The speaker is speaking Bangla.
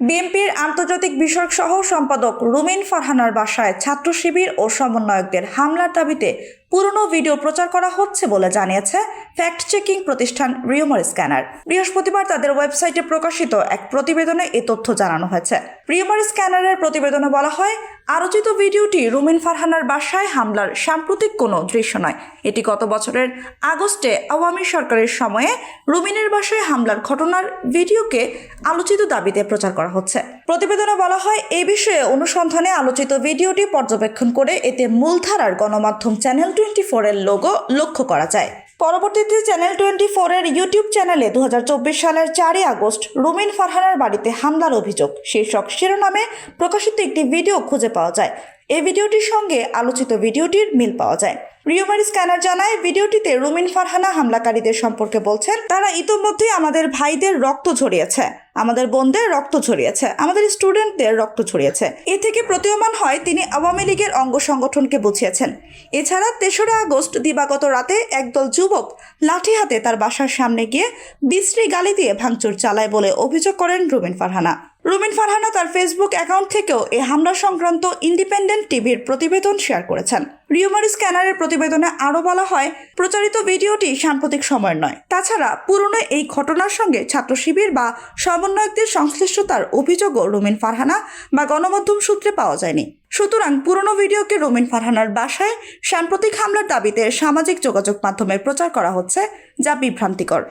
বিএনপির আন্তর্জাতিক বিষয়ক সহ সম্পাদক রুমিন ফারহানার বাসায় ছাত্র শিবির ও সমন্বয়কদের হামলার দাবিতে পুরনো ভিডিও প্রচার করা হচ্ছে বলে জানিয়েছে ফ্যাক্ট চেকিং প্রতিষ্ঠান রিউমার স্ক্যানার। বৃহস্পতিবার তাদের ওয়েবসাইটে প্রকাশিত এক প্রতিবেদনে এ তথ্য জানানো হয়েছে। রিউমার স্ক্যানারের প্রতিবেদনে বলা হয়, আলোচিত ভিডিওটি রুমিন ফারহানার বাসায় হামলার সাম্প্রতিক কোনো দৃশ্য নয়। এটি গত বছরের আগস্টে আওয়ামী সরকারের সময়ে রুমিনের বাসায় হামলার ঘটনার ভিডিওকে আলোচিত দাবিতে প্রচার করা হচ্ছে। প্রতিবেদনে বলা হয়, এই বিষয়ে অনুসন্ধানে আলোচিত ভিডিওটি পর্যবেক্ষণ করে এতে মূলধারার গণমাধ্যম চ্যানেল 24 এর লোগো লক্ষ্য করা যায়। পরবর্তীতে চ্যানেল 24 এর ইউটিউব চ্যানেলে 2024 সালের 4 আগস্ট রুমিন ফারহানার বাড়িতে হামলার অভিযোগ শীর্ষক শিরোনামে প্রকাশিত একটি ভিডিও খুঁজে পাওয়া যায়। এই ভিডিওটির সঙ্গে আলোচিত ভিডিওটির মিল পাওয়া যায়। রিউমার স্ক্যানার জানায়, ভিডিওটিতে রুমিন ফারহানা হামলাকারীদের সম্পর্কে বলছেন, তারা ইতোমধ্যে আমাদের ভাইদের রক্ত ঝরিয়েছে, আমাদের বোনদের রক্ত ঝরিয়েছে, আমাদের স্টুডেন্টদের রক্ত ঝরিয়েছে। এ থেকে প্রতীয়মান হয় তিনি আওয়ামী লীগের অঙ্গ সংগঠনকে বুঝিয়েছেন। এছাড়া 3রা আগস্ট দিবাগত রাতে একদল যুবক লাঠি হাতে তার বাসার সামনে গিয়ে বিশ্রী গালি দিয়ে ভাঙচুর চালায় বলে অভিযোগ করেন রুমিন ফারহানা। রুমিন ফারহানা তার ফেসবুক অ্যাকাউন্ট থেকেও এই হামলা সংক্রান্ত ইন্ডিপেন্ডেন্ট টিভির প্রতিবেদন শেয়ার করেছেন। রিউমার স্ক্যানারের প্রতিবেদনে আরও বলা হয়, প্রচারিত ভিডিওটি সাম্প্রতিক সময়ের নয়। তাছাড়া পুরনো এই ঘটনার সঙ্গে ছাত্র শিবির বা সমন্বয়কদের সংশ্লিষ্টতার অভিযোগও রুমিন ফারহানা বা গণমাধ্যম সূত্রে পাওয়া যায়নি। সুতরাং পুরনো ভিডিওকে রুমিন ফারহানার বাসায় সাম্প্রতিক হামলার দাবিতে সামাজিক যোগাযোগ মাধ্যমে প্রচার করা হচ্ছে, যা বিভ্রান্তিকর।